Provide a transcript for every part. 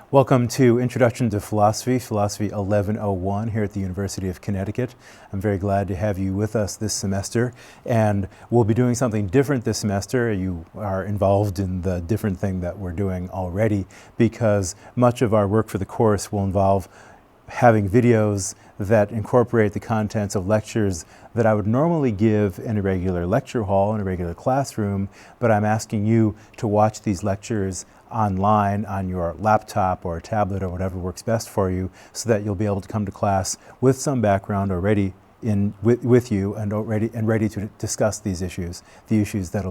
Welcome to Introduction to Philosophy, Philosophy 1101 here at the University of Connecticut. I'm very glad to have you with us this semester, and we'll be doing something different this semester. You are involved in the different thing that we're doing already because much of our work for the course will involve having videos that incorporate the contents of lectures that I would normally give in a regular lecture hall, in a regular classroom, but I'm asking you to watch these lectures online on your laptop or tablet or whatever works best for you so that you'll be able to come to class with some background already with you and ready to discuss these issues, the issues that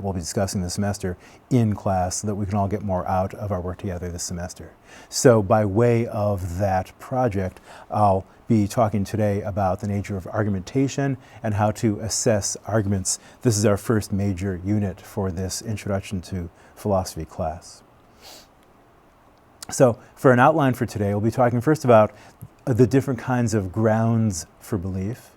we'll be discussing this semester in class so that we can all get more out of our work together this semester. So by way of that project, I'll be talking today about the nature of argumentation and how to assess arguments. This is our first major unit for this Introduction to Philosophy class. So for an outline for today, we'll be talking first about the different kinds of grounds for belief.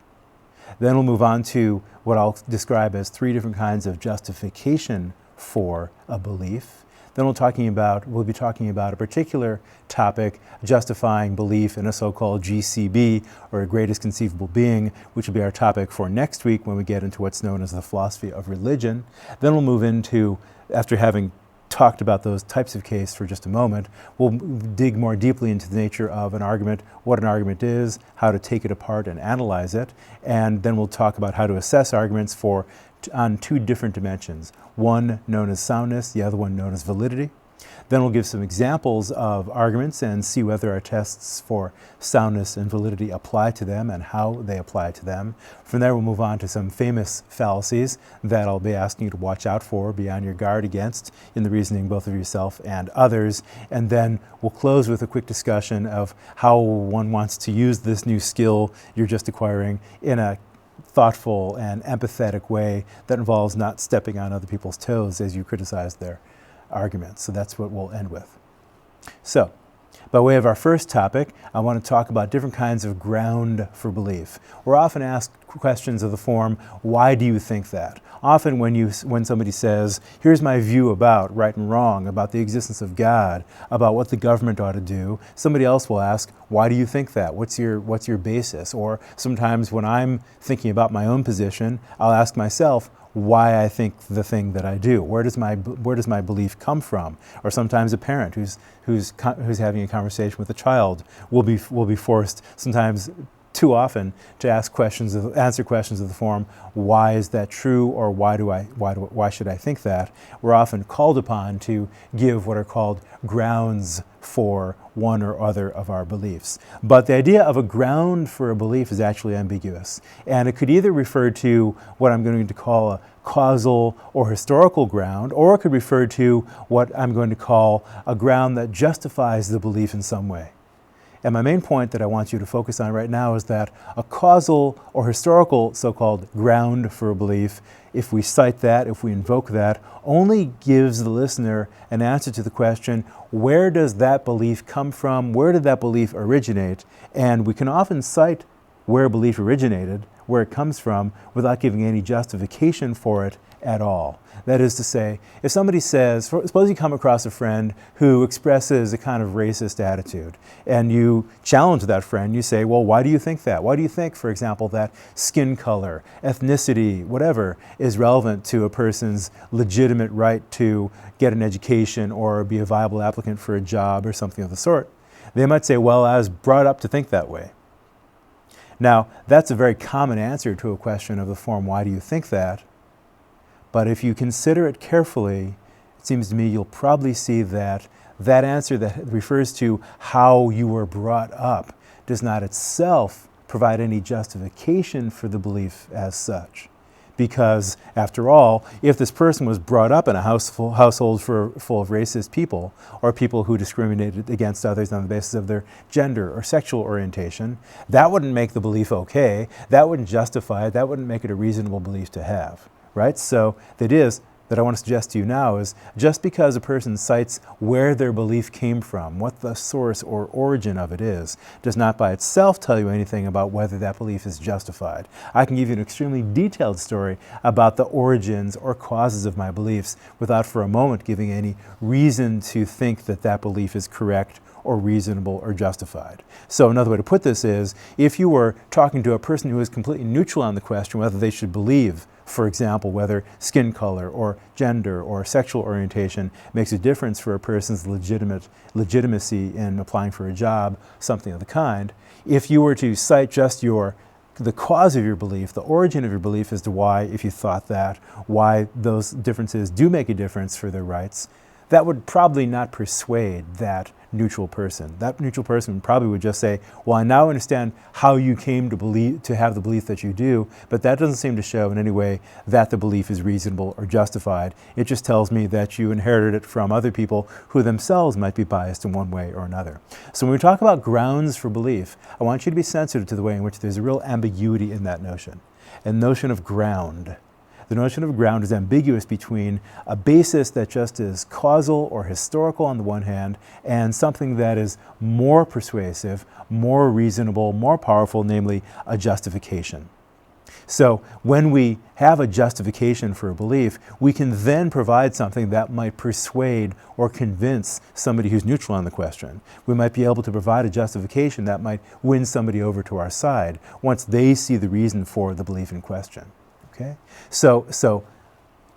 Then we'll move on to what I'll describe as three different kinds of justification for a belief. Then we'll be talking about a particular topic, justifying belief in a so-called GCB, or a greatest conceivable being, which will be our topic for next week when we get into what's known as the philosophy of religion. Then we'll move into, after having talked about those types of case for just a moment, we'll dig more deeply into the nature of an argument, what an argument is, how to take it apart and analyze it, and then we'll talk about how to assess arguments on two different dimensions, one known as soundness, the other one known as validity. Then we'll give some examples of arguments and see whether our tests for soundness and validity apply to them and how they apply to them. From there, we'll move on to some famous fallacies that I'll be asking you to watch out for, be on your guard against in the reasoning both of yourself and others. And then we'll close with a quick discussion of how one wants to use this new skill you're just acquiring in a thoughtful and empathetic way that involves not stepping on other people's toes as you criticize their arguments. So that's what we'll end with. So, by way of our first topic, I want to talk about different kinds of ground for belief. We're often asked questions of the form, why do you think that? Often when somebody says, here's my view about right and wrong, about the existence of God, about what the government ought to do, somebody else will ask, why do you think that? What's your basis? Or sometimes when I'm thinking about my own position, I'll ask myself, why I think the thing that I do. Where does my belief come from? Or sometimes a parent who's having a conversation with a child will be forced, sometimes too often, to answer questions of the form, why is that true, or why should I think that? We're often called upon to give what are called grounds for one or other of our beliefs. But the idea of a ground for a belief is actually ambiguous. And it could either refer to what I'm going to call a causal or historical ground, or it could refer to what I'm going to call a ground that justifies the belief in some way. And my main point that I want you to focus on right now is that a causal or historical so-called ground for a belief, if we cite that, if we invoke that, only gives the listener an answer to the question, where does that belief come from? Where did that belief originate? And we can often cite where a belief originated, where it comes from, without giving any justification for it at all. That is to say, if somebody says, suppose you come across a friend who expresses a kind of racist attitude, and you challenge that friend, you say, well, why do you think that? Why do you think, for example, that skin color, ethnicity, whatever, is relevant to a person's legitimate right to get an education or be a viable applicant for a job or something of the sort? They might say, well, I was brought up to think that way. Now, that's a very common answer to a question of the form, why do you think that? But if you consider it carefully, it seems to me you'll probably see that that answer that refers to how you were brought up does not itself provide any justification for the belief as such. Because, after all, if this person was brought up in a household full of racist people, or people who discriminated against others on the basis of their gender or sexual orientation, that wouldn't make the belief okay, that wouldn't justify it, that wouldn't make it a reasonable belief to have. Right? So the idea that I want to suggest to you now is just because a person cites where their belief came from, what the source or origin of it is, does not by itself tell you anything about whether that belief is justified. I can give you an extremely detailed story about the origins or causes of my beliefs without for a moment giving any reason to think that that belief is correct or reasonable or justified. So another way to put this is, if you were talking to a person who is completely neutral on the question whether they should believe, for example, whether skin color or gender or sexual orientation makes a difference for a person's legitimacy in applying for a job, something of the kind, if you were to cite just the cause of your belief, the origin of your belief as to why, if you thought that, why those differences do make a difference for their rights, that would probably not persuade that neutral person. That neutral person probably would just say, well, I now understand how you came to have the belief that you do, but that doesn't seem to show in any way that the belief is reasonable or justified. It just tells me that you inherited it from other people who themselves might be biased in one way or another. So when we talk about grounds for belief, I want you to be sensitive to the way in which there's a real ambiguity in that notion. A notion of ground. The notion of ground is ambiguous between a basis that just is causal or historical on the one hand, and something that is more persuasive, more reasonable, more powerful, namely a justification. So when we have a justification for a belief, we can then provide something that might persuade or convince somebody who's neutral on the question. We might be able to provide a justification that might win somebody over to our side once they see the reason for the belief in question. Okay? So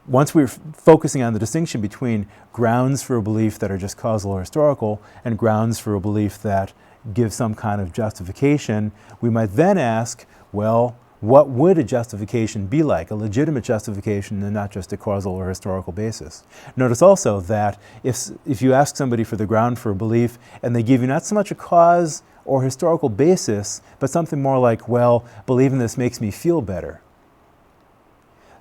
once we're focusing on the distinction between grounds for a belief that are just causal or historical and grounds for a belief that give some kind of justification, we might then ask, well, what would a justification be like, a legitimate justification and not just a causal or historical basis? Notice also that if you ask somebody for the ground for a belief and they give you not so much a cause or historical basis, but something more like, well, believing this makes me feel better.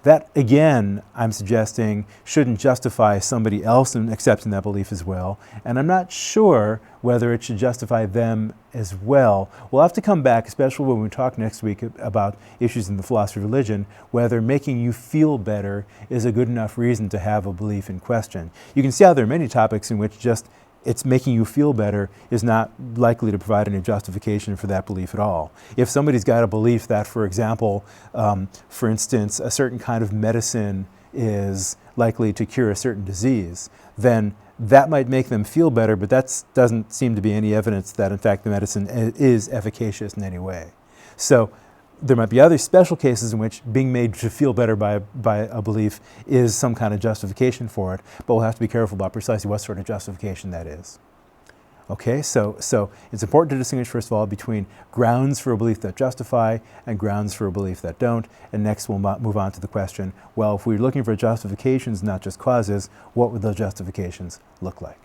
That, again, I'm suggesting shouldn't justify somebody else in accepting that belief as well, and I'm not sure whether it should justify them as well. We'll have to come back, especially when we talk next week about issues in the philosophy of religion, whether making you feel better is a good enough reason to have a belief in question. You can see how there are many topics in which just it's making you feel better is not likely to provide any justification for that belief at all. If somebody's got a belief that, for example, for instance, a certain kind of medicine is likely to cure a certain disease, then that might make them feel better, but that doesn't seem to be any evidence that, in fact, the medicine is efficacious in any way. So there might be other special cases in which being made to feel better by a belief is some kind of justification for it, but we'll have to be careful about precisely what sort of justification that is. Okay, so it's important to distinguish, first of all, between grounds for a belief that justify and grounds for a belief that don't, and next we'll move on to the question, well, if we're looking for justifications, not just causes, what would those justifications look like?